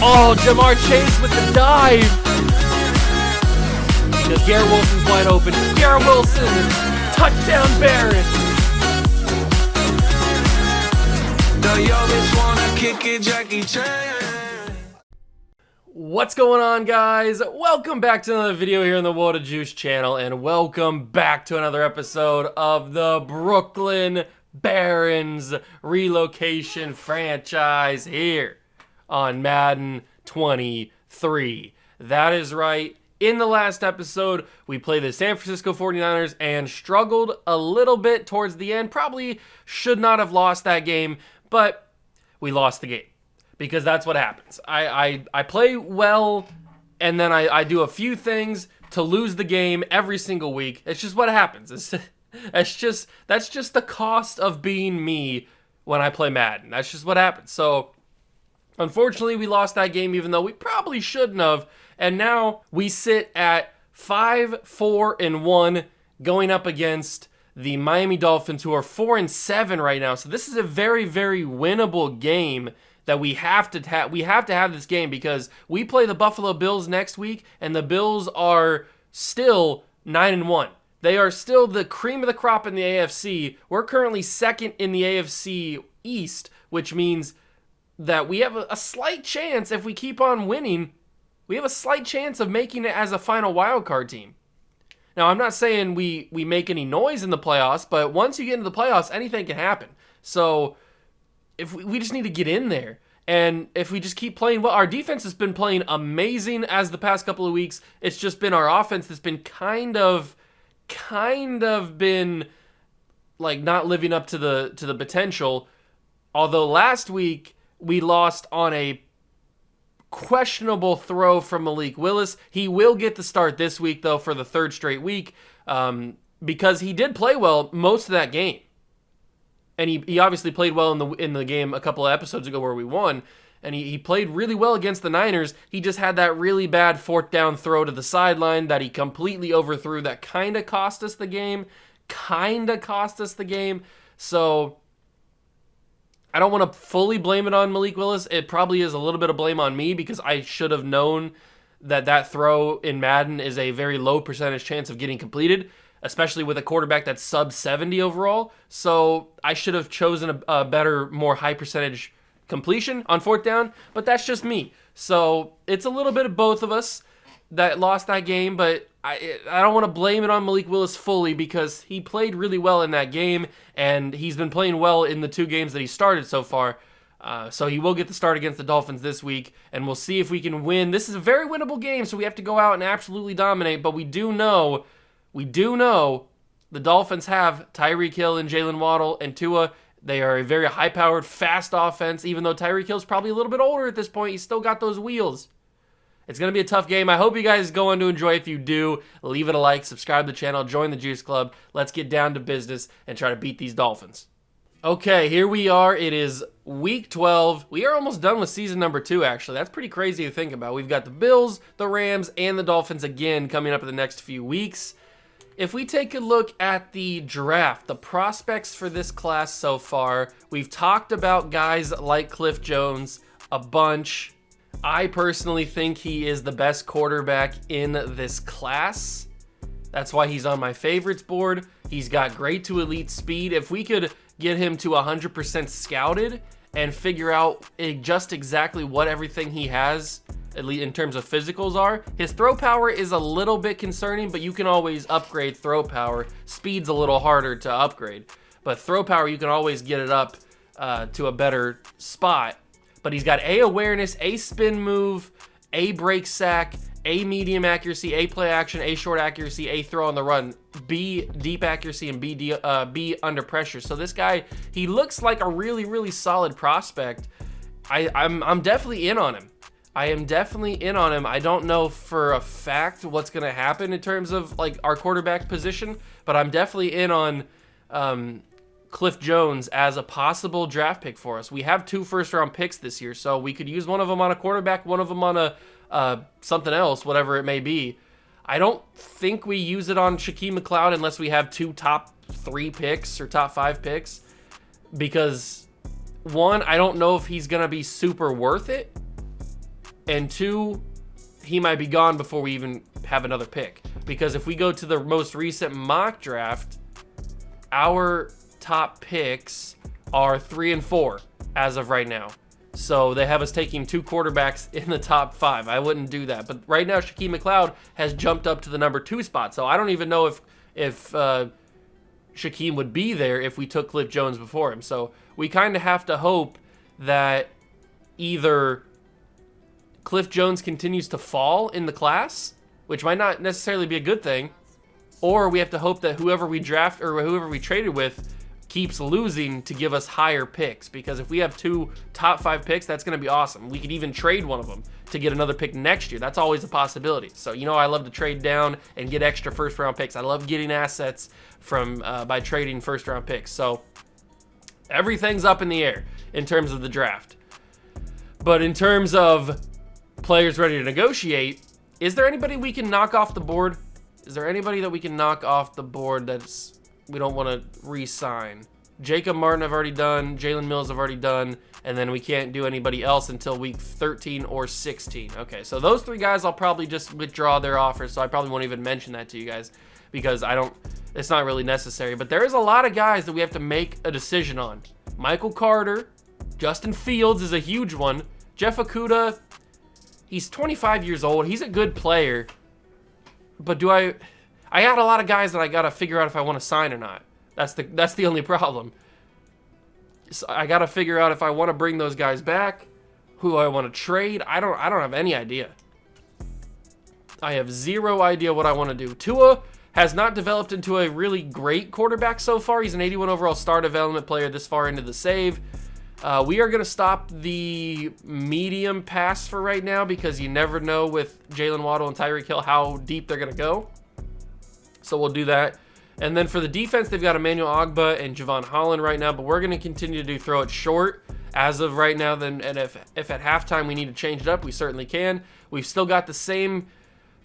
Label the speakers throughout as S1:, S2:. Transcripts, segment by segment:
S1: Oh, Jamar Chase with the dive. Because Garrett Wilson's wide open. Garrett Wilson, touchdown Barron. What's going on, guys? Welcome back to another video here on the World of Juice channel, and welcome back to another episode of the Brooklyn Barons Relocation franchise here on Madden 23. That is right. In the last episode, we played the San Francisco 49ers and struggled a little bit towards the end. Probably should not have lost that game, but we lost the game. Because that's what happens. I play well, and then I do a few things to lose the game every single week. It's just what happens. That's just the cost of being me when I play Madden. That's just what happens. So, unfortunately, we lost that game, even though we probably shouldn't have. And now we sit at 5-4-1, going up against the Miami Dolphins, who are 4-7 right now. So this is a very, very winnable game that we have to have this game, because we play the Buffalo Bills next week, and the Bills are still 9-1. They are still the cream of the crop in the AFC. We're currently second in the AFC East, which means that we have a slight chance, if we keep on winning, we have a slight chance of making it as a final wildcard team. Now, I'm not saying we make any noise in the playoffs, but once you get into the playoffs, anything can happen. So if we just need to get in there, and if we just keep playing well, our defense has been playing amazing as the past couple of weeks. It's just been our offense that's been kind of been like not living up to the potential. Although last week we lost on a questionable throw from Malik Willis. He will get the start this week though for the third straight week, because he did play well most of that game. And he obviously played well in the game a couple of episodes ago where we won. And he played really well against the Niners. He just had that really bad fourth down throw to the sideline that he completely overthrew that kind of cost us the game. So I don't want to fully blame it on Malik Willis. It probably is a little bit of blame on me, because I should have known that throw in Madden is a very low percentage chance of getting completed, especially with a quarterback that's sub 70 overall. So I should have chosen a better, more high percentage completion on fourth down, but that's just me. So it's a little bit of both of us that lost that game, but I don't want to blame it on Malik Willis fully, because he played really well in that game, and he's been playing well in the two games that he started so far. So he will get the start against the Dolphins this week, and we'll see if we can win. This is a very winnable game, so we have to go out and absolutely dominate, but we do know the Dolphins have Tyreek Hill and Jalen Waddle and Tua. They are a very high-powered, fast offense. Even though Tyreek Hill's probably a little bit older at this point, he's still got those wheels. It's going to be a tough game. I hope you guys go on to enjoy. If you do, leave it a like, subscribe to the channel, join the Juice Club. Let's get down to business and try to beat these Dolphins. Okay, here we are. It is week 12. We are almost done with season number 2, actually. That's pretty crazy to think about. We've got the Bills, the Rams, and the Dolphins again coming up in the next few weeks. If we take a look at the draft, the prospects for this class so far, we've talked about guys like Cliff Jones a bunch. I personally think he is the best quarterback in this class. That's why he's on my favorites board. He's got great to elite speed. If we could get him to 100% scouted and figure out just exactly what everything he has, at least in terms of physicals, are. His throw power is a little bit concerning, but you can always upgrade throw power. Speed's a little harder to upgrade, but throw power, you can always get it up to a better spot. But he's got A, awareness, A, spin move, A, break sack, A, medium accuracy, A, play action, A, short accuracy, A, throw on the run, B, deep accuracy, and B, under pressure. So this guy, he looks like a really, really solid prospect. I'm definitely in on him. I am definitely in on him. I don't know for a fact what's going to happen in terms of like our quarterback position, but I'm definitely in on Cliff Jones as a possible draft pick for us. We have 2 first-round picks this year, so we could use one of them on a quarterback, one of them on a something else, whatever it may be. I don't think we use it on Shaquem McLeod unless we have 2 top 3 picks or top 5 picks, because one, I don't know if he's going to be super worth it. And two, he might be gone before we even have another pick. Because if we go to the most recent mock draft, our top picks are 3 and 4 as of right now. So they have us taking 2 quarterbacks in the top 5. I wouldn't do that. But right now, Shaquem McLeod has jumped up to the number 2 spot. So I don't even know if Shaquem would be there if we took Cliff Jones before him. So we kind of have to hope that either Cliff Jones continues to fall in the class, which might not necessarily be a good thing, or we have to hope that whoever we draft or whoever we traded with keeps losing to give us higher picks. Because if we have 2 top 5 picks, that's going to be awesome. We could even trade one of them to get another pick next year. That's always a possibility. So, I love to trade down and get extra first-round picks. I love getting assets from by trading first-round picks. So everything's up in the air in terms of the draft. But in terms of players ready to negotiate, is there anybody we can knock off the board? Is there anybody that we can knock off the board that's we don't want to re-sign? Jacob Martin I've already done. Jalen Mills I've already done. And then we can't do anybody else until week 13 or 16. Okay, so those 3 guys I'll probably just withdraw their offers. So I probably won't even mention that to you guys because it's not really necessary. But there is a lot of guys that we have to make a decision on. Michael Carter, Justin Fields is a huge one. Jeff Okudah, he's 25 years old. He's a good player. But I got a lot of guys that I got to figure out if I want to sign or not. That's the only problem. So I got to figure out if I want to bring those guys back, who I want to trade. I don't have any idea. I have zero idea what I want to do. Tua has not developed into a really great quarterback so far. He's an 81 overall star development player this far into the save. We are going to stop the medium pass for right now because you never know with Jalen Waddle and Tyreek Hill how deep they're going to go. So we'll do that. And then for the defense, they've got Emmanuel Ogbah and Javon Holland right now, but we're going to continue to throw it short as of right now. And if at halftime we need to change it up, we certainly can. We've still got the same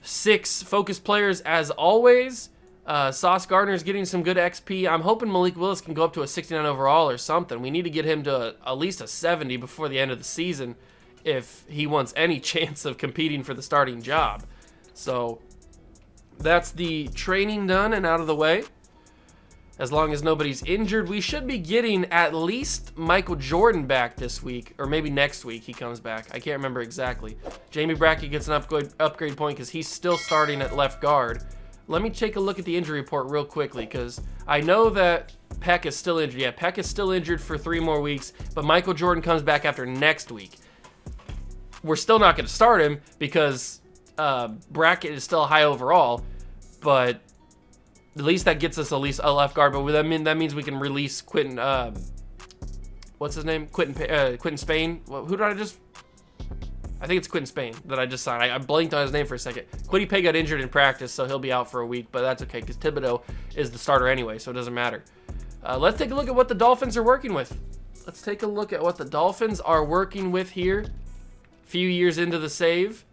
S1: 6 focus players as always. Sauce Gardner's getting some good XP. I'm hoping Malik Willis can go up to a 69 overall or something. We need to get him to at least a 70 before the end of the season if he wants any chance of competing for the starting job. So that's the training done and out of the way. As long as nobody's injured, we should be getting at least Michael Jordan back this week, or maybe next week he comes back. I can't remember exactly. Jamie Brackett gets an upgrade point because he's still starting at left guard. Let me take a look at the injury report real quickly because I know that Peck is still injured. Yeah, Peck is still injured for 3 more weeks, but Michael Jordan comes back after next week. We're still not going to start him because Brackett is still high overall, but at least that gets us at least a left guard. But that means we can release Quentin. What's his name? Quentin Spain. Who did I just? I think it's Quentin Spain that I just signed. I blanked on his name for a second. Quiddy Pay got injured in practice, so he'll be out for a week, but that's okay because Thibodeau is the starter anyway, so it doesn't matter. Let's take a look at what the Dolphins are working with. Let's take a look at what the Dolphins are working with here. Few years into the save.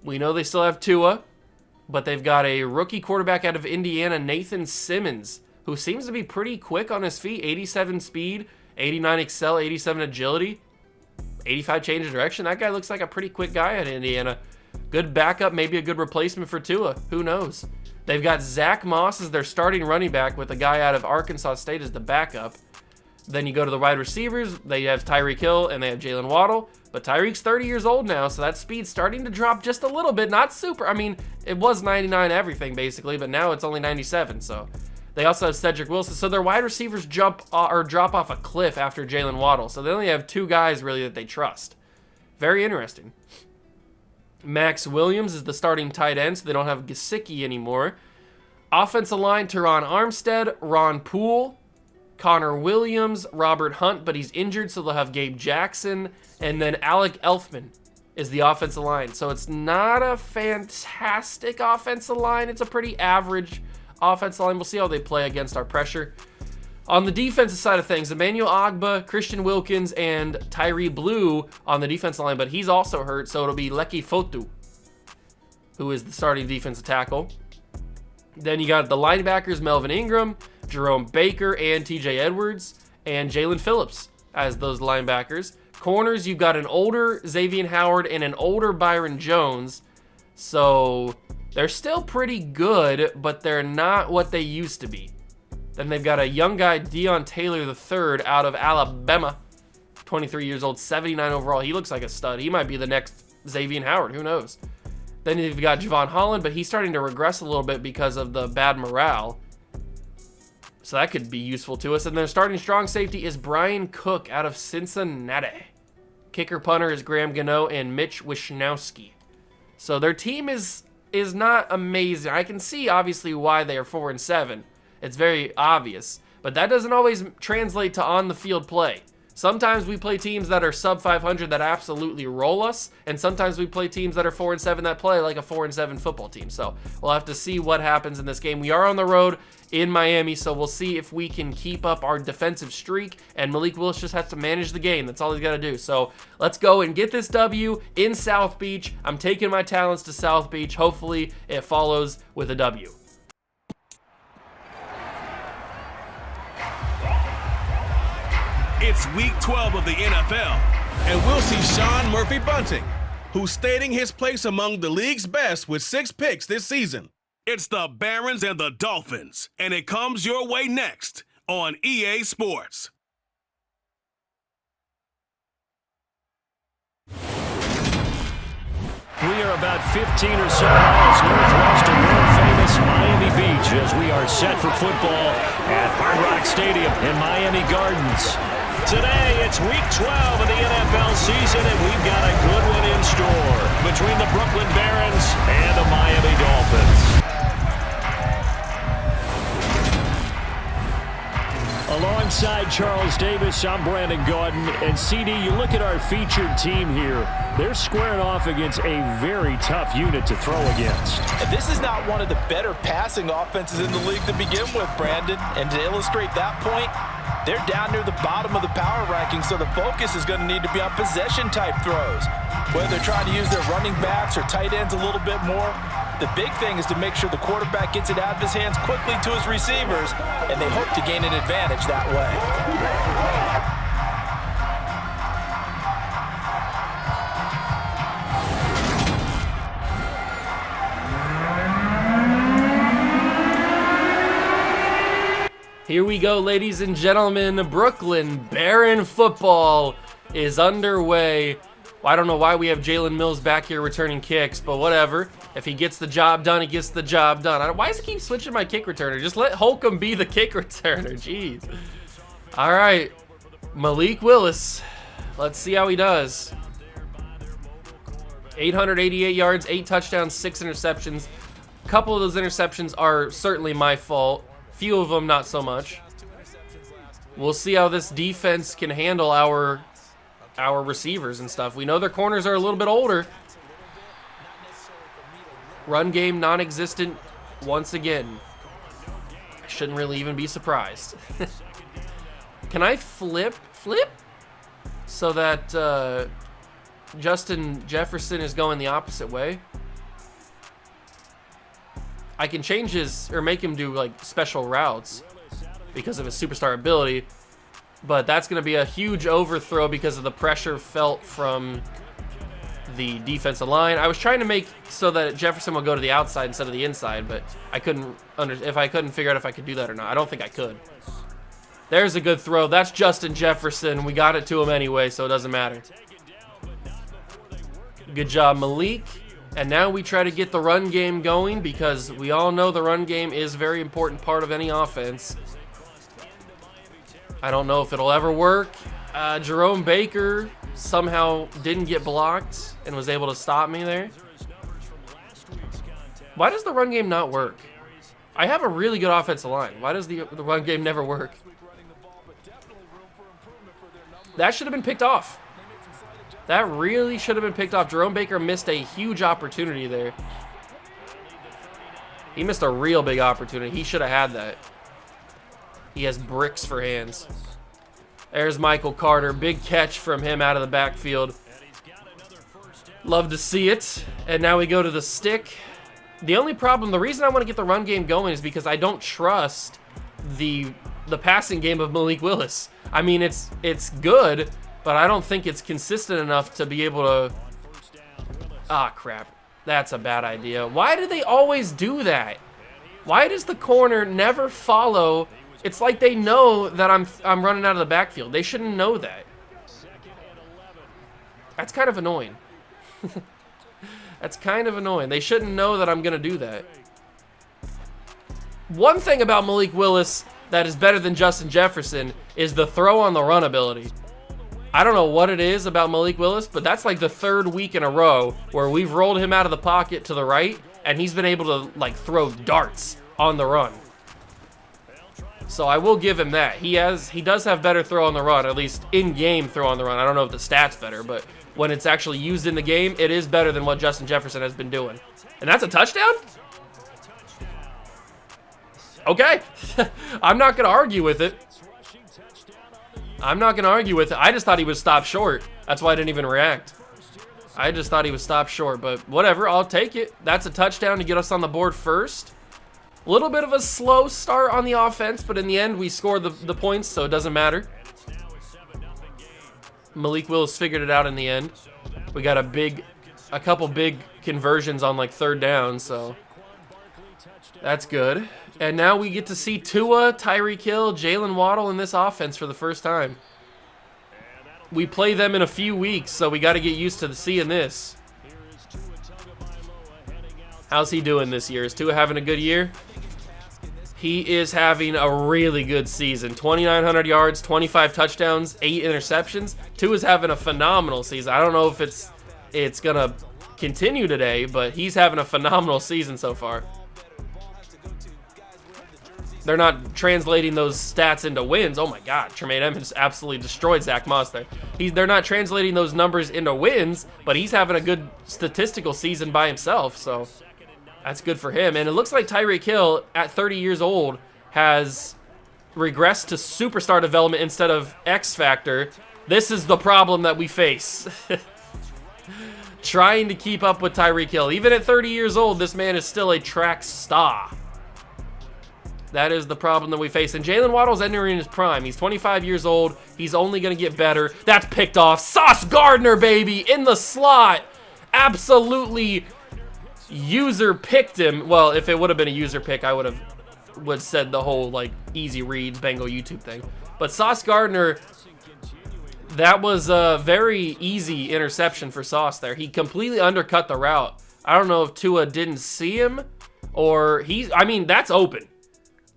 S1: We know they still have Tua, but they've got a rookie quarterback out of Indiana, Nathan Simmons, who seems to be pretty quick on his feet. 87 speed, 89 excel, 87 agility, 85 change of direction. That guy looks like a pretty quick guy at Indiana. Good backup, maybe a good replacement for Tua. Who knows? They've got Zach Moss as their starting running back with a guy out of Arkansas State as the backup. Then you go to the wide receivers. They have Tyreek Hill and they have Jalen Waddle. But Tyreek's 30 years old now, so that speed's starting to drop just a little bit. Not super. I mean, it was 99 everything basically, but now it's only 97. So they also have Cedric Wilson. So their wide receivers drop off a cliff after Jalen Waddle. So they only have 2 guys really that they trust. Very interesting. Max Williams is the starting tight end, so they don't have Gesicki anymore. Offensive line, Teron Armstead, Ron Poole, Connor Williams, Robert Hunt, but he's injured, so they'll have Gabe Jackson. And then Alec Elfman is the offensive line. So it's not a fantastic offensive line. It's a pretty average offensive line. We'll see how they play against our pressure. On the defensive side of things, Emmanuel Ogbah, Christian Wilkins, and Tyree Blue on the defensive line, but he's also hurt, so it'll be Leki Fotu, who is the starting defensive tackle. Then you got the linebackers, Melvin Ingram, Jerome Baker, and TJ Edwards, and Jalen Phillips as those linebackers. Corners, you've got an older Xavier Howard and an older Byron Jones. So they're still pretty good, but they're not what they used to be. Then they've got a young guy, Deion Taylor III, out of Alabama. 23 years old, 79 overall. He looks like a stud. He might be the next Xavier Howard. Who knows? Then you've got Javon Holland, but he's starting to regress a little bit because of the bad morale. So that could be useful to us. And their starting strong safety is Brian Cook out of Cincinnati. Kicker punter is Graham Gano and Mitch Wishnowski. So their team is not amazing. I can see obviously why they are 4-7. It's very obvious, but that doesn't always translate to on the field play. Sometimes we play teams that are sub 500 that absolutely roll us, and sometimes we play teams that are 4-7 that play like a 4-7 football team. So we'll have to see what happens in this game. We are on the road in Miami, so we'll see if we can keep up our defensive streak, and Malik Willis just has to manage the game. That's all he's got to do. So let's go and get this W in South Beach. I'm taking my talents to South Beach. Hopefully it follows with a W.
S2: It's week 12 of the NFL, and we'll see Sean Murphy-Bunting, who's stating his place among the league's best with 6 picks this season. It's the Barons and the Dolphins, and it comes your way next on EA Sports.
S3: We are about 15 or so miles northwest of world-famous Miami Beach as we are set for football at Hard Rock Stadium in Miami Gardens. Today, it's week 12 of the NFL season, and we've got a good one in store between the Brooklyn Barons and the Miami Dolphins. Alongside Charles Davis, I'm Brandon Gaudin. And CD, you look at our featured team here. They're squaring off against a very tough unit to throw against.
S4: And this is not one of the better passing offenses in the league to begin with, Brandon. And to illustrate that point, they're down near the bottom of the power rankings, so the focus is going to need to be on possession-type throws. Whether they're trying to use their running backs or tight ends a little bit more, the big thing is to make sure the quarterback gets it out of his hands quickly to his receivers, and they hope to gain an advantage that way.
S1: Here we go, ladies and gentlemen. Brooklyn Baron football is underway. Well, I don't know why we have Jalen Mills back here returning kicks, but whatever. If he gets the job done, he gets the job done. Why does he keep switching my kick returner? Just let Holcomb be the kick returner. Jeez. All right. Malik Willis. Let's see how he does. 888 yards, 8 touchdowns, 6 interceptions. A couple of those interceptions are certainly my fault. Few of them not so much. We'll see how this defense can handle our receivers and stuff. We know their corners are a little bit older. Run game non-existent once again. I shouldn't really even be surprised. Can I flip so that Justin Jefferson is going the opposite way? I can change his, or make him do like special routes because of his superstar ability, but that's going to be a huge overthrow because of the pressure felt from the defensive line. I was trying to make so that Jefferson would go to the outside instead of the inside, but I couldn't figure out if I could do that or not. I don't think I could. There's a good throw. That's Justin Jefferson. We got it to him anyway, so it doesn't matter. Good job, Malik. And now we try to get the run game going because we all know the run game is a very important part of any offense. I don't know if it'll ever work. Jerome Baker somehow didn't get blocked and was able to stop me there. Why does the run game not work? I have a really good offensive line. Why does the run game never work? That should have been picked off. That really should have been picked off. Jerome Baker missed a huge opportunity there. He missed a real big opportunity. He should have had that. He has bricks for hands. There's Michael Carter. Big catch from him out of the backfield. Love to see it. And now we go to the stick. The only problem, the reason I want to get the run game going is because I don't trust the the passing game of Malik Willis. I mean, it's good, but I don't think it's consistent enough to be able to... Ah, crap. That's a bad idea. Why do they always do that? Why does the corner never follow? It's like they know that I'm running out of the backfield. They shouldn't know that. That's kind of annoying. That's kind of annoying. They shouldn't know that I'm going to do that. One thing about Malik Willis that is better than Justin Jefferson is the throw on the run ability. I don't know what it is about Malik Willis, but that's like the third week in a row where we've rolled him out of the pocket to the right, and he's been able to like throw darts on the run. So I will give him that. He does have better throw on the run, at least in-game throw on the run. I don't know if the stat's better, but when it's actually used in the game, it is better than what Justin Jefferson has been doing. And that's a touchdown? Okay. I'm not going to argue with it. I'm not going to argue with it. I just thought he was stopped short. That's why I didn't even react. I just thought he was stopped short, but whatever. I'll take it. That's a touchdown to get us on the board first. A little bit of a slow start on the offense, but in the end, we scored the points, so it doesn't matter. Malik Willis figured it out in the end. We got a couple big conversions on like third down, so that's good. And now we get to see Tua, Tyreek Hill, Jalen Waddle in this offense for the first time. We play them in a few weeks, so we got to get used to seeing this. How's he doing this year? Is Tua having a good year? He is having a really good season. 2,900 yards, 25 touchdowns, 8 interceptions. Tua's having a phenomenal season. I don't know if it's going to continue today, but he's having a phenomenal season so far. They're not translating those stats into wins. Oh my God, Tremaine Edmonds absolutely destroyed Zach Moss there. They're not translating those numbers into wins, but he's having a good statistical season by himself, so that's good for him. And it looks like Tyreek Hill, at 30 years old, has regressed to superstar development instead of X Factor. This is the problem that we face. Trying to keep up with Tyreek Hill. Even at 30 years old, this man is still a track star. That is the problem that we face. And Jalen Waddle's entering his prime. He's 25 years old. He's only going to get better. That's picked off. Sauce Gardner, baby, in the slot. Absolutely user picked him. Well, if it would have been a user pick, I would have said the whole, like, easy read Bengal YouTube thing. But Sauce Gardner, that was a very easy interception for Sauce there. He completely undercut the route. I don't know if Tua didn't see him or I mean, that's open.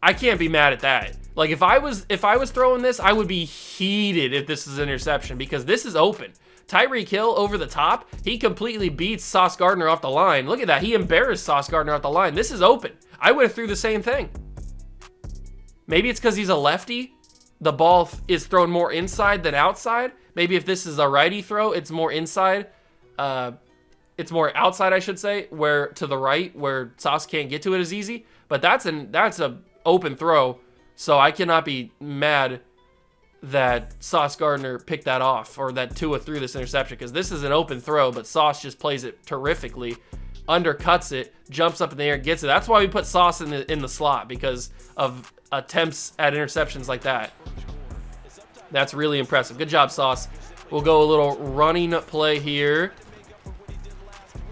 S1: I can't be mad at that. Like, if I was throwing this, I would be heated if this is an interception because this is open. Tyreek Hill over the top, he completely beats Sauce Gardner off the line. Look at that. He embarrassed Sauce Gardner off the line. This is open. I would have threw the same thing. Maybe it's because he's a lefty. The ball is thrown more inside than outside. Maybe if this is a righty throw, it's more inside. It's more outside, I should say, where to the right, where Sauce can't get to it as easy. But that's a open throw, so I cannot be mad that Sauce Gardner picked that off or that Tua threw this interception because this is an open throw, but Sauce just plays it terrifically, undercuts it, jumps up in the air, gets it. That's why we put Sauce in the slot, because of attempts at interceptions like that. That's really impressive. Good job, Sauce. We'll go a little running play here.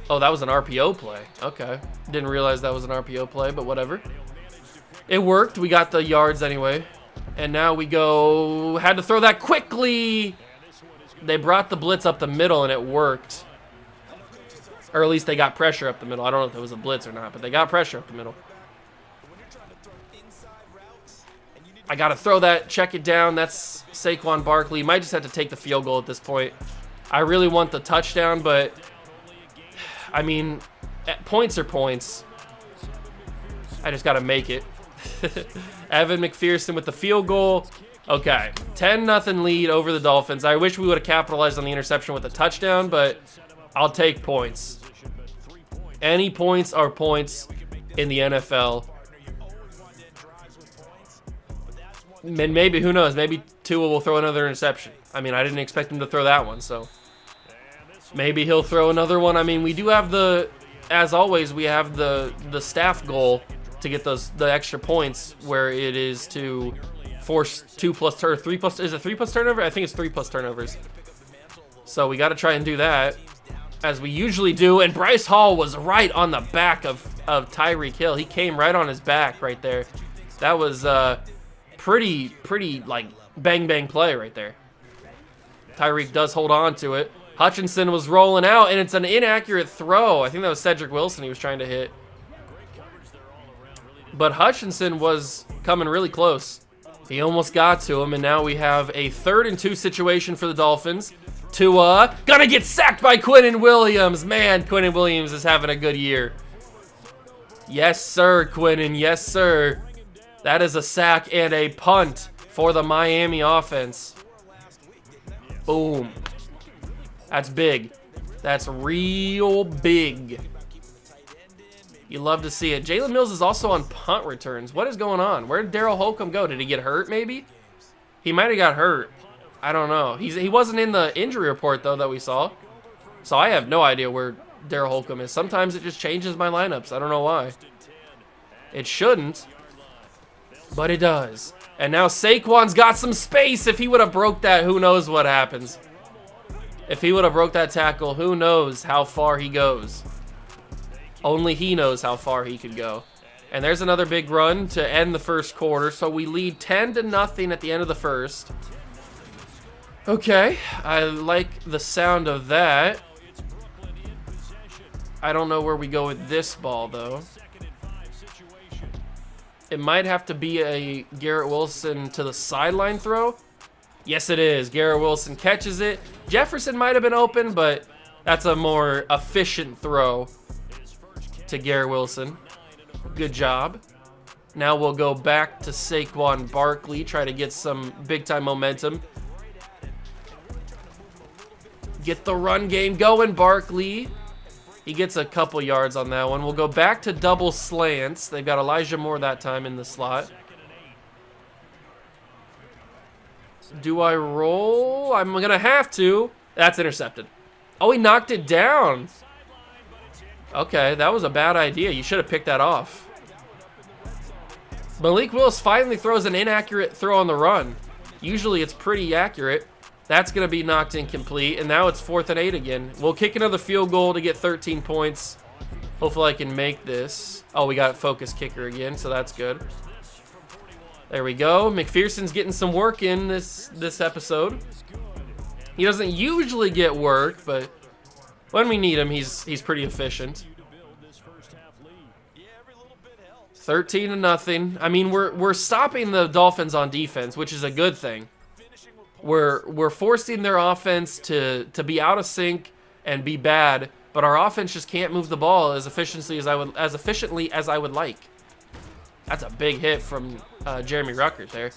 S1: Oh, that was an RPO play. Okay. Didn't realize that was an RPO play, but whatever. It worked. We got the yards anyway. And now we go... Had to throw that quickly. They brought the blitz up the middle, and it worked. Or at least they got pressure up the middle. I don't know if it was a blitz or not, but they got pressure up the middle. I got to throw that. Check it down. That's Saquon Barkley. Might just have to take the field goal at this point. I really want the touchdown, but... I mean, points are points. I just got to make it. Evan McPherson with the field goal. Okay, 10-0 lead over the Dolphins. I wish we would have capitalized on the interception with a touchdown, but I'll take points. Any points are points in the NFL. And maybe, who knows, maybe Tua will throw another interception. I mean, I didn't expect him to throw that one, so maybe he'll throw another one. I mean, we do have as always, we have the staff goal to get the extra points, where it is to force 3 plus, is it 3 plus turnover? I think it's 3 plus turnovers. So we got to try and do that, as we usually do. And Bryce Hall was right on the back of Tyreek Hill. He came right on his back right there. That was pretty like bang play right there. Tyreek does hold on to it. Hutchinson was rolling out, and it's an inaccurate throw. I think that was Cedric Wilson he was trying to hit. But Hutchinson was coming really close. He almost got to him, and now we have a 3rd and 2 situation for the Dolphins. Tua gonna get sacked by Quinnen Williams. Man, Quinnen Williams is having a good year. Yes, sir, Quinnen. Yes, sir. That is a sack and a punt for the Miami offense. Boom. That's big. That's real big. You love to see it. Jalen Mills is also on punt returns. What is going on? Where did Daryl Holcomb go? Did he get hurt, maybe? He might have got hurt. I don't know. He wasn't in the injury report, though, that we saw. So I have no idea where Daryl Holcomb is. Sometimes it just changes my lineups. I don't know why. It shouldn't, but it does. And now Saquon's got some space. If he would have broke that, who knows what happens. If he would have broke that tackle, who knows how far he goes. Only he knows how far he could go. And there's another big run to end the first quarter. So we lead 10-0 at the end of the first. Okay, I like the sound of that. I don't know where we go with this ball, though. It might have to be a Garrett Wilson to the sideline throw. Yes, it is. Garrett Wilson catches it. Jefferson might have been open, but that's a more efficient throw to Garrett Wilson. Good job. Now we'll go back to Saquon Barkley, try to get some big-time momentum. Get the run game going, Barkley. He gets a couple yards on that one. We'll go back to double slants. They've got Elijah Moore that time in the slot. Do I roll? I'm going to have to. That's intercepted. Oh, he knocked it down. Okay, that was a bad idea. You should have picked that off. Malik Willis finally throws an inaccurate throw on the run. Usually it's pretty accurate. That's going to be knocked incomplete, and now it's 4th and 8 again. We'll kick another field goal to get 13 points. Hopefully I can make this. Oh, we got focus kicker again, so that's good. There we go. McPherson's getting some work in this episode. He doesn't usually get work, but when we need him, he's pretty efficient. 13-0. I mean, we're stopping the Dolphins on defense, which is a good thing. We're forcing their offense to be out of sync and be bad, but our offense just can't move the ball as efficiently as I would like. That's a big hit from Jeremy Ruckert there.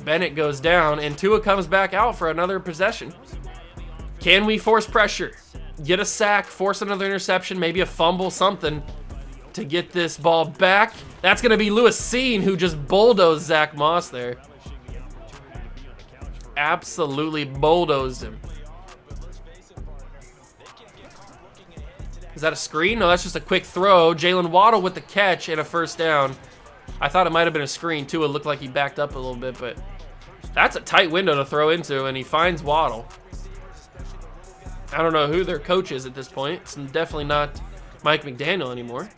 S1: Bennett goes down, and Tua comes back out for another possession. Can we force pressure? Get a sack, force another interception, maybe a fumble, something to get this ball back. That's going to be Lewis Seen, who just bulldozed Zach Moss there. Absolutely bulldozed him. Is that a screen? No, that's just a quick throw. Jalen Waddle with the catch and a first down. I thought it might have been a screen too. It looked like he backed up a little bit, but that's a tight window to throw into, and he finds Waddle. I don't know who their coach is at this point. It's definitely not Mike McDaniel anymore.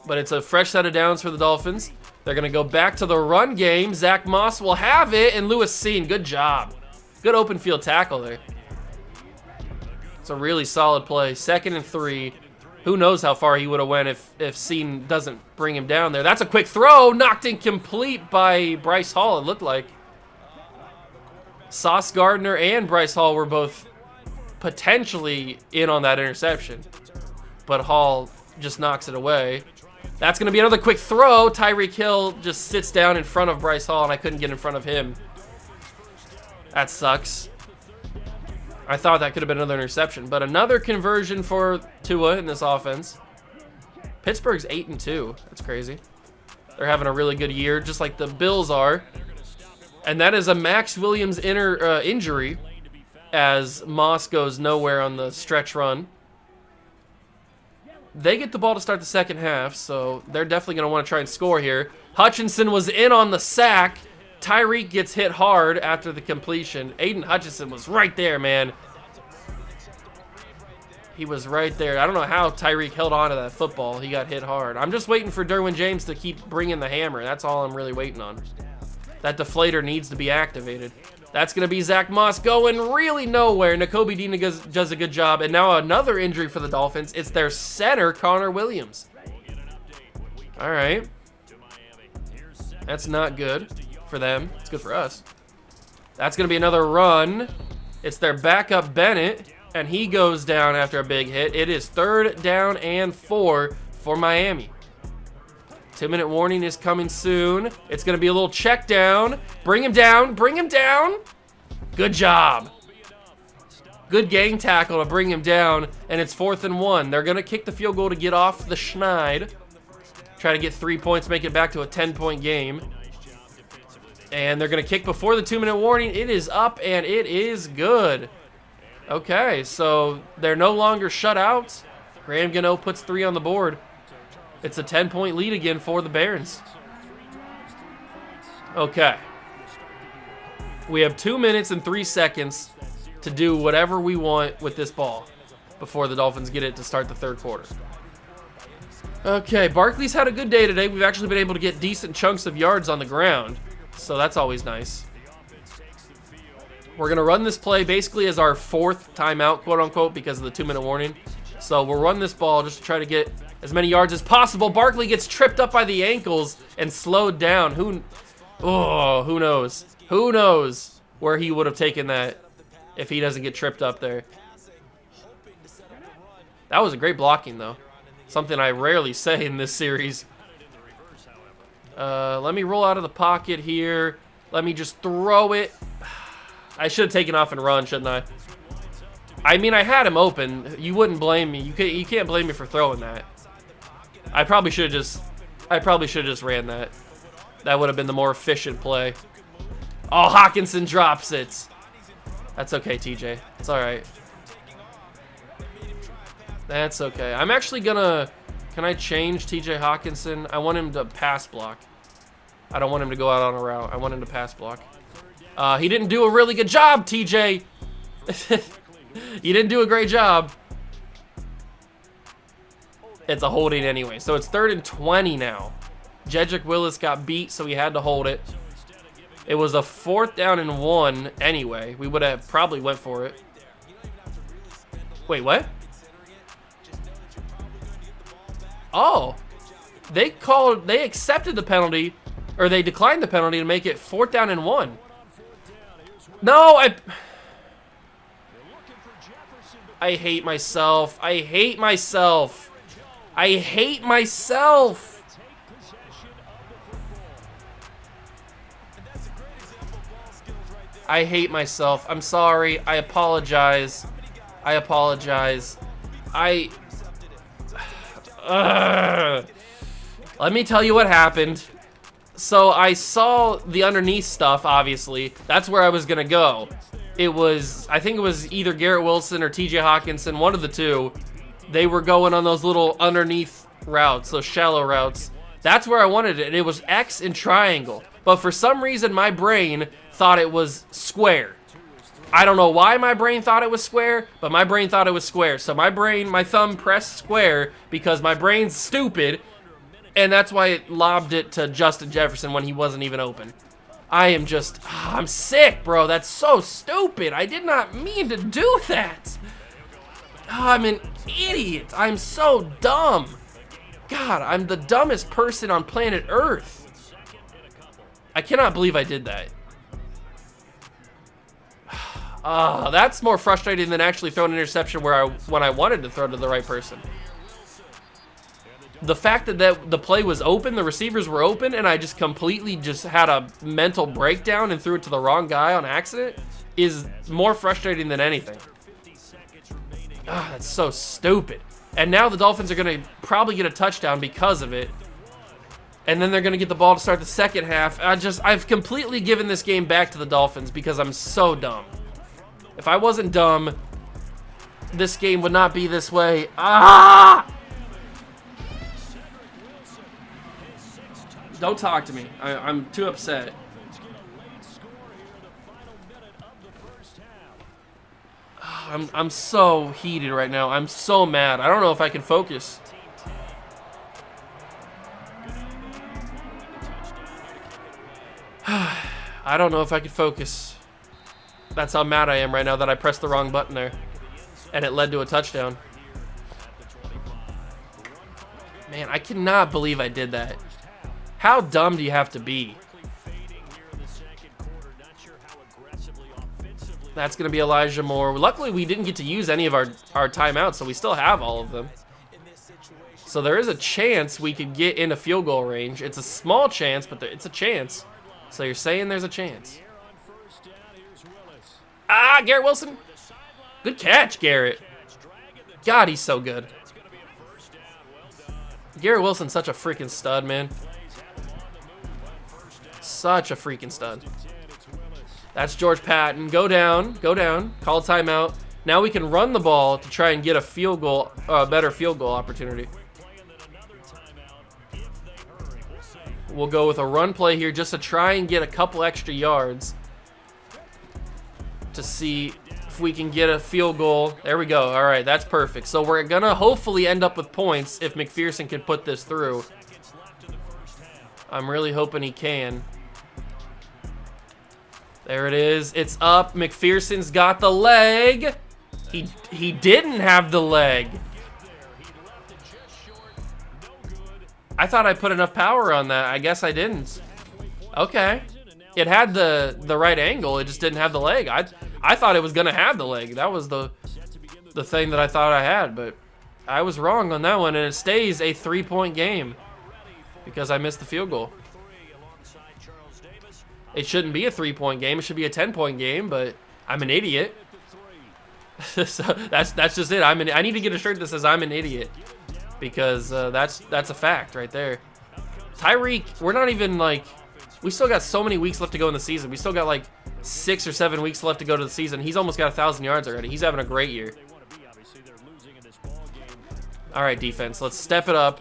S1: But it's a fresh set of downs for the Dolphins. They're going to go back to the run game. Zach Moss will have it, and Lewis Seen, good job. Good open field tackle there. It's a really solid play. 2nd and 3. Who knows how far he would have went if Seen doesn't bring him down there. That's a quick throw, knocked incomplete by Bryce Hall, it looked like. Sauce Gardner and Bryce Hall were both potentially in on that interception, but Hall just knocks it away. That's going to be another quick throw. Tyreek Hill just sits down in front of Bryce Hall, and I couldn't get in front of him. That sucks. I thought that could have been another interception, but another conversion for Tua in this offense. Pittsburgh's 8-2. That's crazy. They're having a really good year, just like the Bills are. And that is a Max Williams injury, as Moss goes nowhere on the stretch run. they get the ball to start the second half, so they're definitely going to want to try and score here. Hutchinson was in on the sack. Tyreek gets hit hard after the completion. Aiden Hutchinson was right there, man. He was right there. I don't know how Tyreek held on to that football. He got hit hard. I'm just waiting for Derwin James to keep bringing the hammer. That's all I'm really waiting on. That deflator needs to be activated. That's going to be Zach Moss going really nowhere. Nakobe Dean does a good job. And now another injury for the Dolphins. It's their center, Connor Williams. All right. That's not good for them. It's good for us. That's going to be another run. It's their backup, Bennett. And he goes down after a big hit. It is 3rd down and 4 for Miami. 2-minute warning is coming soon. It's going to be a little check down. Bring him down. Bring him down. Good job. Good gang tackle to bring him down. And it's 4th and 1. They're going to kick the field goal to get off the schneid. Try to get 3 points, make it back to a 10-point game. And they're going to kick before the 2-minute warning. It is up and it is good. Okay, so they're no longer shut out. Graham Gano puts 3 on the board. It's a 10-point lead again for the Barons. Okay. We have 2 minutes and 3 seconds to do whatever we want with this ball before the Dolphins get it to start the 3rd quarter. Okay, Barkley's had a good day today. We've actually been able to get decent chunks of yards on the ground, so that's always nice. We're going to run this play basically as our 4th timeout, quote-unquote, because of the 2-minute warning. So we'll run this ball just to try to get as many yards as possible. Barkley gets tripped up by the ankles and slowed down. Who knows? Who knows where he would have taken that if he doesn't get tripped up there. That was a great blocking, though. Something I rarely say in this series. Let me roll out of the pocket here. Let me just throw it. I should have taken off and run, shouldn't I? I mean, I had him open. You wouldn't blame me. You can't blame me for throwing that. I probably should have just ran that. That would have been the more efficient play. Oh, Hawkinson drops it. That's okay, TJ. It's all right. That's okay. I'm actually gonna... Can I change TJ Hawkinson? I want him to pass block. I don't want him to go out on a route. I want him to pass block. He didn't do a really good job, TJ. You didn't do a great job. It's a holding anyway. So it's 3rd and 20 now. Jedrick Willis got beat, so he had to hold it. It was a 4th down and 1 anyway. We would have probably went for it. Wait, what? Oh. They accepted the penalty, or they declined the penalty to make it 4th down and 1. No, I hate myself. I hate myself. I hate myself. I hate myself. I'm sorry. I apologize. I apologize. Let me tell you what happened. So I saw the underneath stuff, obviously. That's where I was going to go. I think it was either Garrett Wilson or TJ Hawkinson, one of the two. They were going on those little underneath routes, those shallow routes. That's where I wanted it. It was X and triangle. But for some reason, my brain thought it was square. I don't know why my brain thought it was square, but my brain thought it was square. So my thumb pressed square because my brain's stupid. And that's why it lobbed it to Justin Jefferson when he wasn't even open. I'm sick, bro. That's so stupid. I did not mean to do that. I'm an idiot. I'm so dumb. God, I'm the dumbest person on planet Earth. I cannot believe I did that. That's more frustrating than actually throwing an interception when I wanted to throw to the right person. The fact that the play was open, the receivers were open, and I just completely had a mental breakdown and threw it to the wrong guy on accident is more frustrating than anything. That's so stupid. And now the Dolphins are going to probably get a touchdown because of it. And then they're going to get the ball to start the second half. I've completely given this game back to the Dolphins because I'm so dumb. If I wasn't dumb, this game would not be this way. Don't talk to me. I'm too upset. I'm so heated right now. I'm so mad. I don't know if I can focus. I don't know if I can focus. That's how mad I am right now that I pressed the wrong button there. And it led to a touchdown. Man, I cannot believe I did that. How dumb do you have to be? That's going to be Elijah Moore. Luckily, we didn't get to use any of our timeouts, so we still have all of them. So there is a chance we could get in a field goal range. It's a small chance, but it's a chance. So you're saying there's a chance. Ah, Garrett Wilson. Good catch, Garrett. God, he's so good. Garrett Wilson's such a freaking stud, man. Such a freaking stud. That's George Patton. Go down. Go down. Call a timeout. Now we can run the ball to try and get a field goal, better field goal opportunity. We'll go with a run play here just to try and get a couple extra yards to see if we can get a field goal. There we go. All right, that's perfect. So we're going to hopefully end up with points if McPherson can put this through. I'm really hoping he can. There it is. It's up. McPherson's got the leg. He didn't have the leg. I thought I put enough power on that. I guess I didn't. Okay. It had the right angle. It just didn't have the leg. I thought it was going to have the leg. That was the thing that I thought I had, but I was wrong on that one, and it stays a 3-point game because I missed the field goal. It shouldn't be a 3-point game. It should be a 10-point game, but I'm an idiot. So that's just it. I need to get a shirt that says I'm an idiot because that's a fact right there. Tyreek, we're not even like, we still got so many weeks left to go in the season. We still got like 6 or 7 weeks left to go to the season. He's almost got 1,000 yards already. He's having a great year. All right, defense, let's step it up.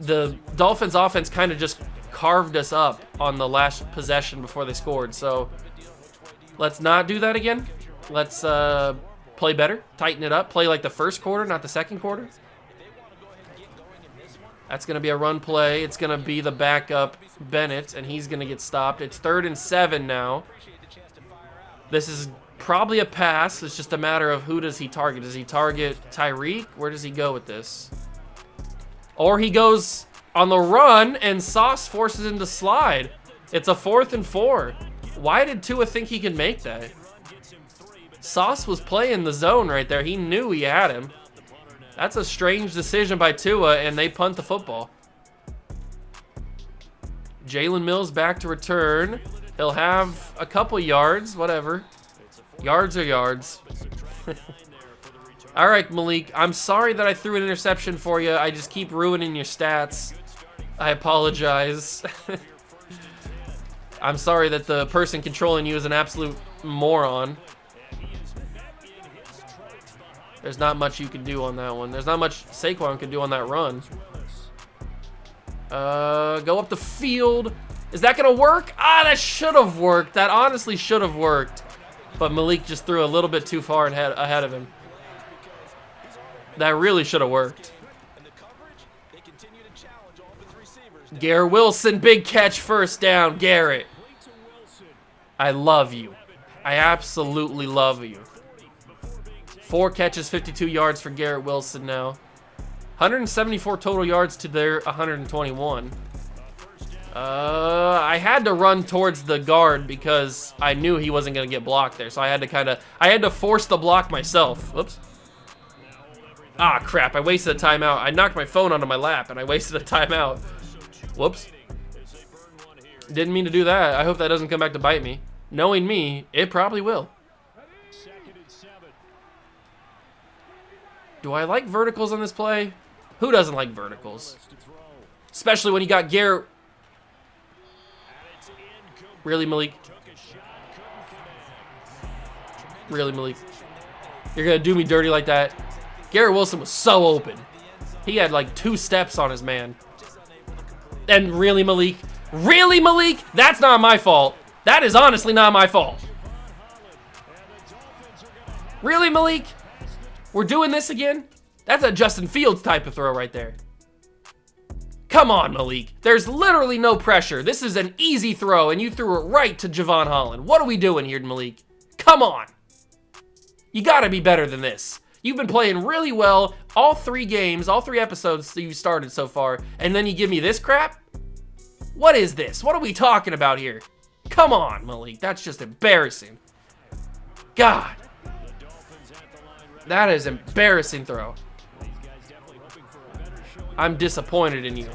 S1: The Dolphins offense kind of just carved us up on the last possession before they scored. So let's not do that again. Let's play better, tighten it up, play like the first quarter, not the second quarter. That's going to be a run play. It's going to be the backup, Bennett, and he's going to get stopped. It's 3rd and 7 now. This is probably a pass. It's just a matter of who does he target. Does he target Tyreek? Where does he go with this? Or he goes on the run, and Sauce forces him to slide. It's a 4th and 4. Why did Tua think he could make that? Sauce was playing the zone right there. He knew he had him. That's a strange decision by Tua, and they punt the football. Jalen Mills back to return. He'll have a couple yards, whatever. Yards are yards. All right, Malik, I'm sorry that I threw an interception for you. I just keep ruining your stats. I apologize. I'm sorry that the person controlling you is an absolute moron. There's not much you can do on that one. There's not much Saquon can do on that run. Go up the field. Is that going to work? Ah, that should have worked. That honestly should have worked. But Malik just threw a little bit too far ahead of him. That really should have worked. Garrett Wilson, big catch, first down. Garrett, I love you. I absolutely love you. 4 catches, 52 yards for Garrett Wilson now. 174 total yards to their 121. I had to run towards the guard because I knew he wasn't going to get blocked there. So I had to force the block myself. Oops. Ah, crap. I wasted a timeout. I knocked my phone onto my lap and I wasted a timeout. Whoops. Didn't mean to do that. I hope that doesn't come back to bite me. Knowing me, it probably will. Do I like verticals on this play? Who doesn't like verticals? Especially when you got Garrett. Really, Malik? Really, Malik? You're going to do me dirty like that? Garrett Wilson was so open. He had like 2 steps on his man. And really, Malik? Really, Malik? That's not my fault. That is honestly not my fault. Really, Malik? We're doing this again? That's a Justin Fields type of throw right there. Come on, Malik. There's literally no pressure. This is an easy throw, and you threw it right to Javon Holland. What are we doing here, Malik? Come on. You gotta be better than this. You've been playing really well all 3 games, all 3 episodes that you've started so far, and then you give me this crap? What is this? What are we talking about here? Come on, Malik. That's just embarrassing. God. That is embarrassing throw. I'm disappointed in you.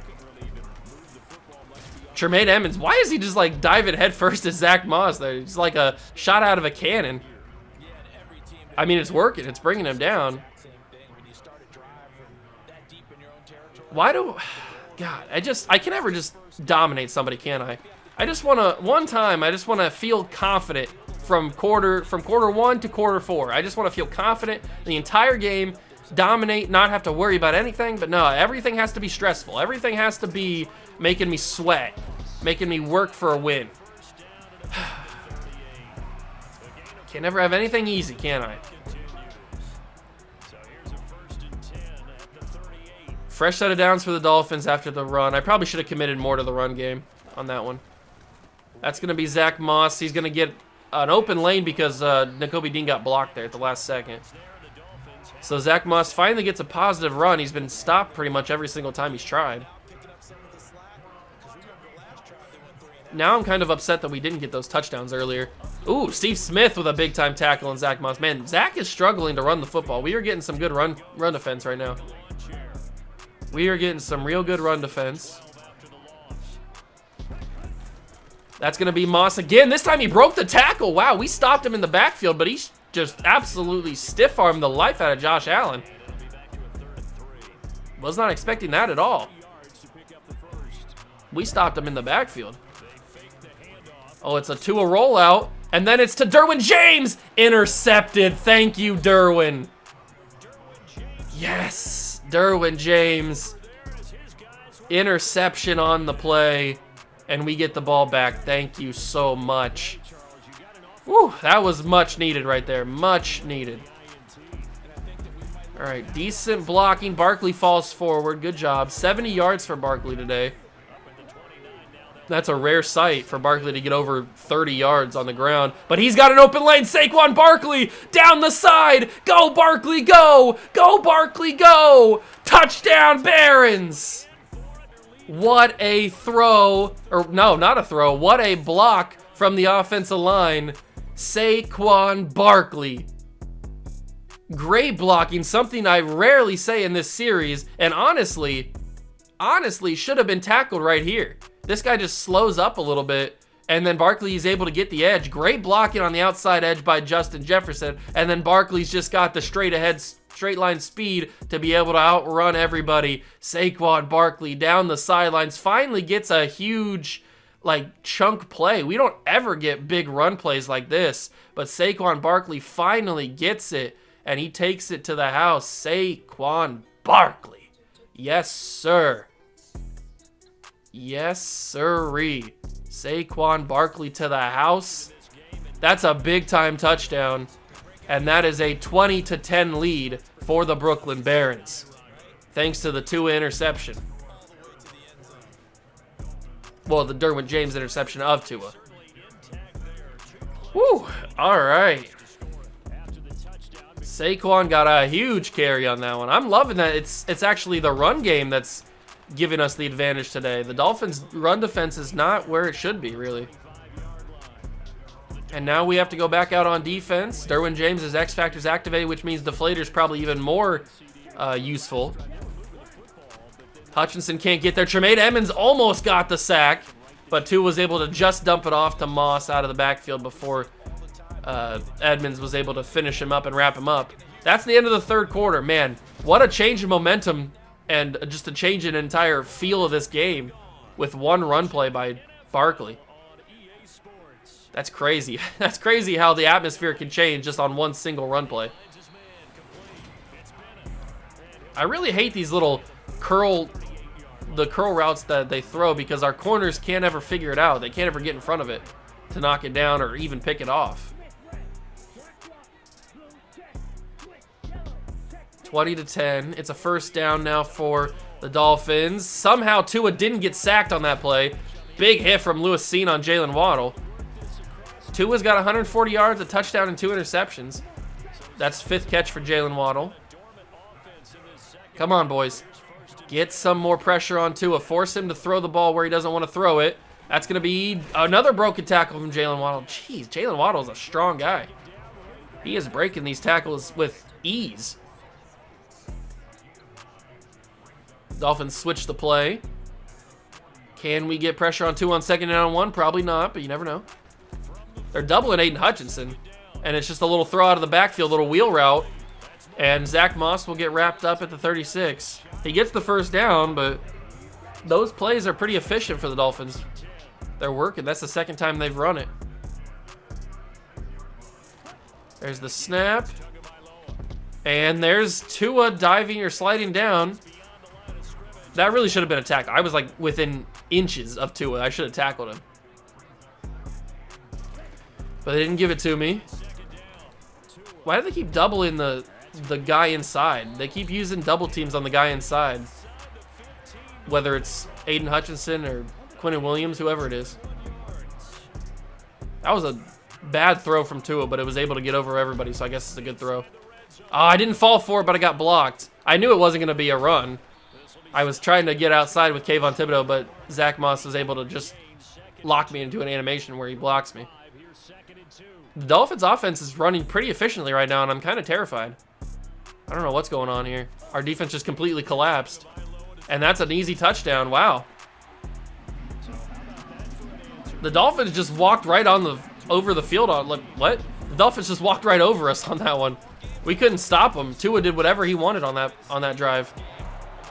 S1: Tremaine Edmonds, why is he just like diving headfirst to Zach Moss there? It's like a shot out of a cannon. I mean, it's working. It's bringing him down. Why do... God, I can never just dominate somebody, can I? I just want to... One time, I just want to feel confident from quarter 1 to quarter 4. I just want to feel confident the entire game, dominate, not have to worry about anything. But no, everything has to be stressful. Everything has to be making me sweat, making me work for a win. Can never have anything easy, can I? Fresh set of downs for the Dolphins after the run. I probably should have committed more to the run game on that one. That's going to be Zach Moss. He's going to get an open lane because Nakobe Dean got blocked there at the last second. So Zach Moss finally gets a positive run. He's been stopped pretty much every single time he's tried. Now I'm kind of upset that we didn't get those touchdowns earlier. Ooh, Steve Smith with a big-time tackle on Zach Moss. Man, Zach is struggling to run the football. We are getting some good run defense right now. We are getting some real good run defense. That's going to be Moss again. This time he broke the tackle. Wow, we stopped him in the backfield, but he's just absolutely stiff-armed the life out of Josh Allen. Was not expecting that at all. We stopped him in the backfield. Oh, it's a Tua rollout. And then it's to Derwin James. Intercepted. Thank you, Derwin. Yes, Derwin James. Interception on the play. And we get the ball back. Thank you so much. Woo, that was much needed right there. Much needed. All right, decent blocking. Barkley falls forward. Good job. 70 yards for Barkley today. That's a rare sight for Barkley to get over 30 yards on the ground. But he's got an open lane. Saquon Barkley down the side. Go, Barkley, go. Go, Barkley, go. Touchdown, Barons. What a throw. Or no, not a throw. What a block from the offensive line. Saquon Barkley. Great blocking, something I rarely say in this series. And honestly, should have been tackled right here. This guy just slows up a little bit, and then Barkley is able to get the edge. Great blocking on the outside edge by Justin Jefferson, and then Barkley's just got the straight line speed to be able to outrun everybody. Saquon Barkley down the sidelines finally gets a huge chunk play. We don't ever get big run plays like this, but Saquon Barkley finally gets it, and he takes it to the house. Saquon Barkley. Yes, sir. Yes, sirree. Saquon Barkley to the house. That's a big-time touchdown. And that is a 20-10 lead for the Brooklyn Barons. Thanks to the Tua interception. Well, the Derwin James interception of Tua. Woo! All right. Saquon got a huge carry on that one. I'm loving that. It's actually the run game that's giving us the advantage today. The Dolphins' run defense is not where it should be, really. And now we have to go back out on defense. Derwin James' X Factor's activated, which means Deflator's probably even more useful. Hutchinson can't get there. Tremaine Edmonds almost got the sack, but Tua was able to just dump it off to Moss out of the backfield before Edmonds was able to finish him up and wrap him up. That's the end of the third quarter. Man, what a change in momentum and just a change in entire feel of this game with one run play by Barkley. That's crazy. That's crazy how the atmosphere can change just on one single run play. I really hate these little curl the curl routes that they throw because our corners can't ever figure it out. They can't ever get in front of it to knock it down or even pick it off. 20-10. It's a first down now for the Dolphins. Somehow Tua didn't get sacked on that play. Big hit from Lewis Seen on Jalen Waddle. Tua's got 140 yards, a touchdown, and 2 interceptions. That's 5th catch for Jalen Waddle. Come on, boys. Get some more pressure on Tua. Force him to throw the ball where he doesn't want to throw it. That's going to be another broken tackle from Jalen Waddle. Jeez, Jalen Waddle is a strong guy. He is breaking these tackles with ease. Dolphins switch the play. Can we get pressure on Tua on 2nd and 1? Probably not, but you never know. They're doubling Aiden Hutchinson, and it's just a little throw out of the backfield, little wheel route, and Zach Moss will get wrapped up at the 36. He gets the first down, but those plays are pretty efficient for the Dolphins. They're working. That's the 2nd time they've run it. There's the snap, and there's Tua diving or sliding down. That really should have been a tackle. I was like within inches of Tua. I should have tackled him. But they didn't give it to me. Why do they keep doubling the guy inside? They keep using double teams on the guy inside. Whether it's Aiden Hutchinson or Quinnen Williams, whoever it is. That was a bad throw from Tua, but it was able to get over everybody, so I guess it's a good throw. Oh, I didn't fall for it, but I got blocked. I knew it wasn't going to be a run. I was trying to get outside with Kayvon Thibodeau, but Zach Moss was able to just lock me into an animation where he blocks me. The Dolphins' offense is running pretty efficiently right now, and I'm kind of terrified. I don't know what's going on here. Our defense just completely collapsed. And that's an easy touchdown. Wow. The Dolphins just walked right over the field. What? The Dolphins just walked right over us on that one. We couldn't stop them. Tua did whatever he wanted on that drive.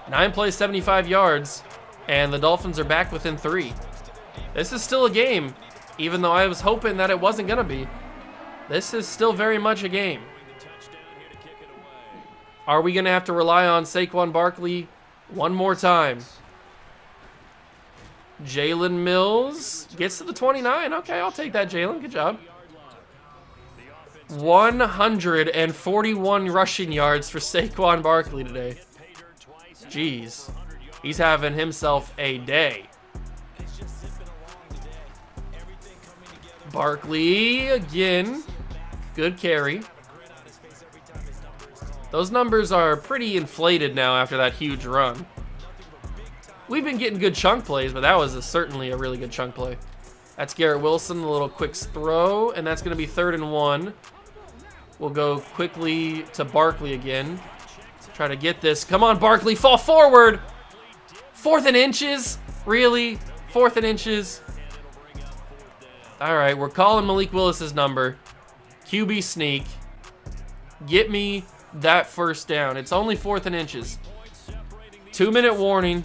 S1: 9 plays, 75 yards, and the Dolphins are back within 3. This is still a game, even though I was hoping that it wasn't going to be. This is still very much a game. Are we going to have to rely on Saquon Barkley one more time? Jalen Mills gets to the 29. Okay, I'll take that, Jalen. Good job. 141 rushing yards for Saquon Barkley today. Jeez. He's having himself a day. Barkley again. Good carry. Those numbers are pretty inflated now after that huge run. We've been getting good chunk plays, but that was certainly a really good chunk play. That's Garrett Wilson, a little quick throw, and that's going to be 3rd and 1. We'll go quickly to Barkley again. Try to get this. Come on, Barkley, fall forward. 4th and inches? Really? 4th and inches? All right, we're calling Malik Willis's number. QB sneak. Get me that first down. It's only 4th and inches. 2-minute warning.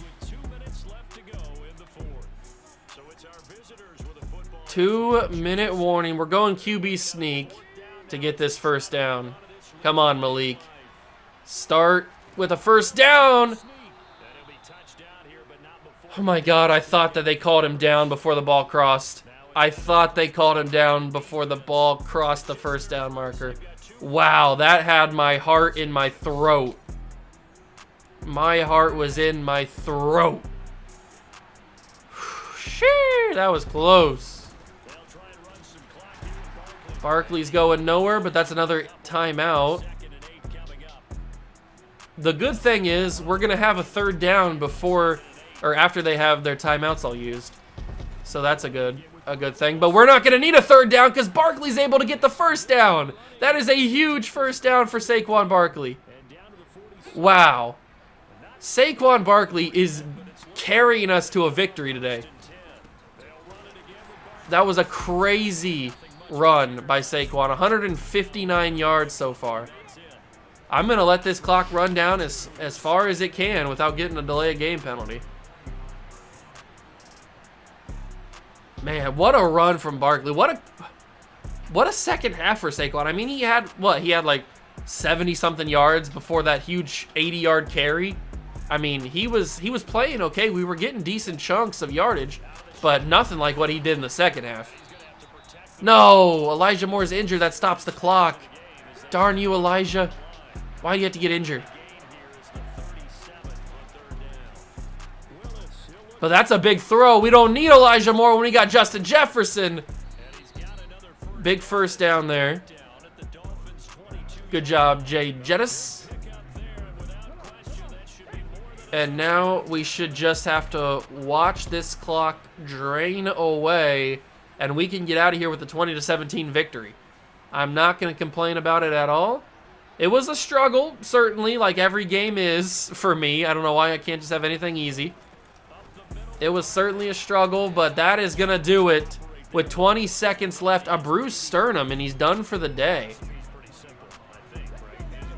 S1: 2-minute warning. We're going QB sneak to get this first down. Come on, Malik. Start with a first down. Oh my God, I thought that they called him down before the ball crossed. I thought they called him down before the ball crossed the first down marker. Wow, that had my heart in my throat. My heart was in my throat. Sheesh, that was close. Barkley's going nowhere, but that's another timeout. The good thing is we're going to have a 3rd down before or after they have their timeouts all used. So that's a good thing. But we're not going to need a 3rd down because Barkley's able to get the first down. That is a huge first down for Saquon Barkley. Wow. Saquon Barkley is carrying us to a victory today. That was a crazy run by Saquon. 159 yards so far. I'm going to let this clock run down as far as it can without getting a delay of game penalty. Man, what a run from Barkley. What a second half for Saquon. I mean, he had like 70-something yards before that huge 80-yard carry. I mean, he was playing okay. We were getting decent chunks of yardage, but nothing like what he did in the second half. No, Elijah Moore's injured. That stops the clock. Darn you, Elijah. Why do you have to get injured? But that's a big throw. We don't need Elijah Moore when we got Justin Jefferson. Big first down there. Good job, Jay Jettis. And now we should just have to watch this clock drain away, and we can get out of here with a 20-17 victory. I'm not going to complain about it at all. It was a struggle, certainly, like every game is for me. I don't know why I can't just have anything easy. It was certainly a struggle, but that is going to do it. With 20 seconds left, a bruised sternum, and he's done for the day.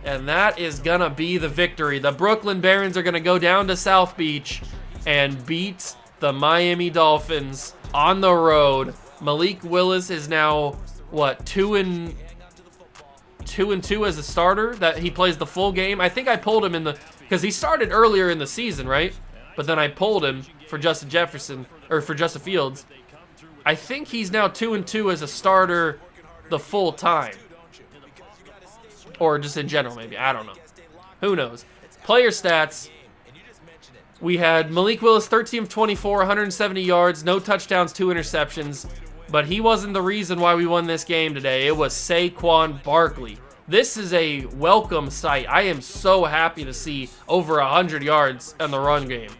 S1: And that is going to be the victory. The Brooklyn Barons are going to go down to South Beach and beat the Miami Dolphins on the road. Malik Willis is now, what, 2-2 as a starter? That he plays the full game. I think I pulled him because he started earlier in the season, right? But then I pulled him for Justin Jefferson, or for Justin Fields. I think he's now 2-2 as a starter the full time. Or just in general, maybe. I don't know. Who knows? Player stats. We had Malik Willis, 13 of 24, 170 yards, no touchdowns, 2 interceptions. But he wasn't the reason why we won this game today. It was Saquon Barkley. This is a welcome sight. I am so happy to see over 100 yards in the run game.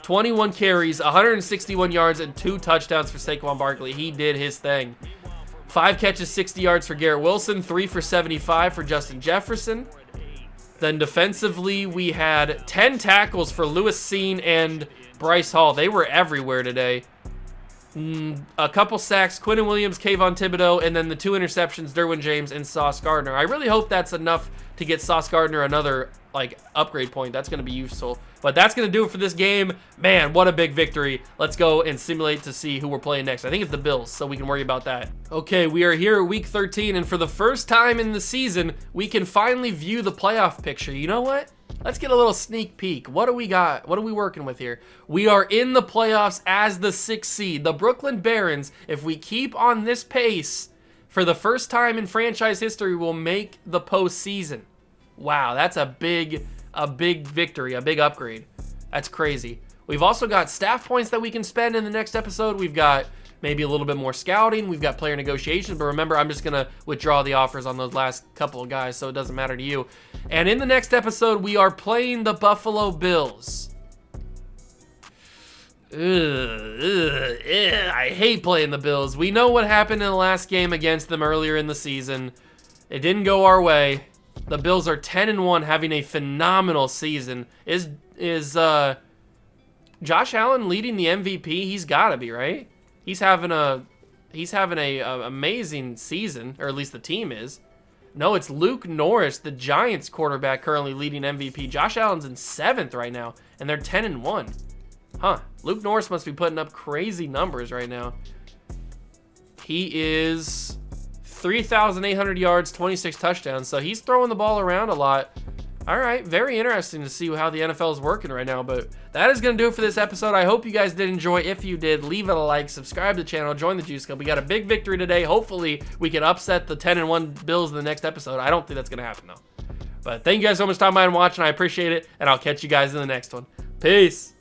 S1: 21 carries, 161 yards, and 2 touchdowns for Saquon Barkley. He did his thing. 5 catches, 60 yards for Garrett Wilson, 3 for 75 for Justin Jefferson. Then defensively, we had 10 tackles for Lewis Cine and Bryce Hall. They were everywhere today. A couple sacks, Quinnen Williams, Kayvon Thibodeau, and then the 2 interceptions, Derwin James and Sauce Gardner. I really hope that's enough to get Sauce Gardner another upgrade point. That's going to be useful. But that's going to do it for this game. Man, what a big victory. Let's go and simulate to see who we're playing next. I think it's the Bills, so we can worry about that. Okay, we are here at week 13, and for the first time in the season, we can finally view the playoff picture. You know what? Let's get a little sneak peek. What do we got? What are we working with here? We are in the playoffs as the 6th seed. The Brooklyn Barons, if we keep on this pace, for the first time in franchise history, will make the postseason. Wow, that's a big victory, a big upgrade. That's crazy. We've also got staff points that we can spend in the next episode. We've got maybe a little bit more scouting. We've got player negotiations, but remember, I'm just going to withdraw the offers on those last couple of guys, so it doesn't matter to you. And in the next episode, we are playing the Buffalo Bills. I hate playing the Bills. We know what happened in the last game against them earlier in the season. It didn't go our way. The Bills are 10-1, having a phenomenal season. Is Josh Allen leading the MVP? He's got to be, right? He's having a amazing season, or at least the team is. No, it's Luke Norris, the Giants quarterback, currently leading MVP. Josh Allen's in 7th right now, and they're 10-1. Huh. Luke Norris must be putting up crazy numbers right now. He is 3,800 yards, 26 touchdowns, so he's throwing the ball around a lot. All right, very interesting to see how the NFL is working right now, but that is going to do it for this episode. I hope you guys did enjoy. If you did, leave it a like, subscribe to the channel, join the Juice Club. We got a big victory today. Hopefully, we can upset the 10-1 Bills in the next episode. I don't think that's going to happen, though. But thank you guys so much for stopping by and watching. I appreciate it, and I'll catch you guys in the next one. Peace.